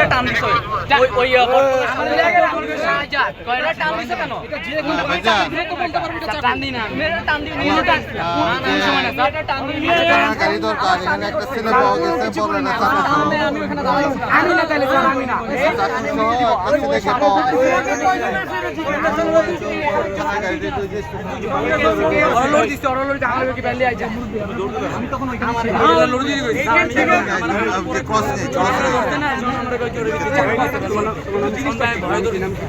এটা টান দিছ ওই ওই আমাদের জায়গায় শাহজাদ কয়টা টান দিছ কেন এটা যে কোন তো বলতে পারবি এটা টান দি না মেরে টান দি নিয়ে টান না সময় না এটা টান দি নিয়ে গাড়ি দরকার এখানে একটা ছেলে পাওয়া গেছে বড় না আমি ওখানে দাঁড়াই আমি না তাহলে স্যার আমি না অরলোড দিছে অরলোড আমার কি বেলে আইছে আমি তখন ওইখানে আমার লোড দিয়ে গেছি ক্রস না আমরা কই জোরে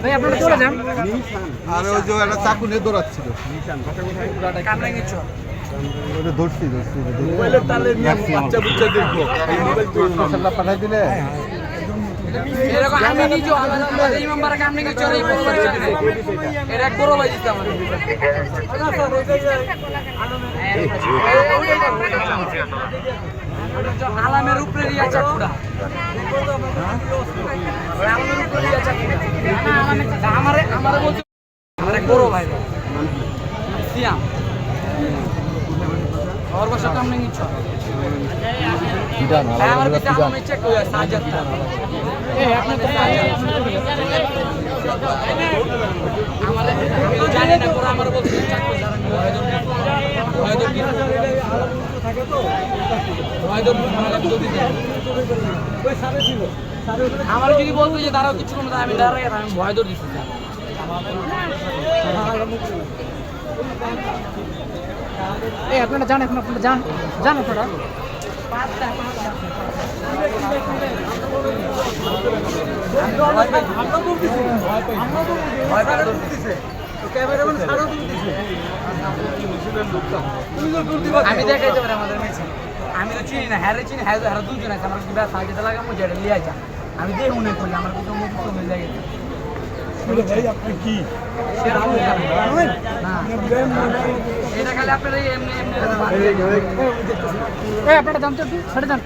ভাই আপনারা চলে যান আর ওই যে একটা চাকু নিয়ে দৌড়াচ্ছিল কামড়ে গেছো ওটা ধরছি মোবাইলের তালে নিয়ে বাচ্চা বুচ্চা দেখবো এই মোবাইল তো মশলা পাঠাই দিলে এরকম আমি নিজে আমাদের এই মেম্বারে কামড়ে গেছো এই বলবার চাইছে এর এক বড় ভাই দিতে আমাদের আলামের উপরে রিয়া চাকুড়া আলামের উপরে রিয়া চাকুড়া আমারে আমারে বলতে আমার এক বড় ভাই সিয়াম और बस काम नहीं इच्छा আমার কাছে আমি চেক করি সাজাদটা এই আপনি তো সাজাদ আমার আমি তো জানি না পুরো আমার বলতে চেক করি হয়তো থাকে তো হয়তো ওই সারে ছিল আমার যদি বলতো যে দাঁড়াও কিছু কম আমি দাঁড়াই আমি ভয় দৌড় দিছি এই আপনারা জান এখন আপনারা জান জান আপনারা আমি দেখাইতে পারি আমাদের মেয়ে আমি তো চিনি না হ্যাঁ চিনি হ্যাঁ হ্যাঁ দুজন আছে আমার কি ব্যথা যেতে লাগাম যেটা লিয়ে যা আমি দিয়ে মনে করি আমার কিছু মুখ মিল যায় আপনি কি এটা খালি আপনারা এমনি এমনি আপনারা জানতে একটু ছেড়ে যান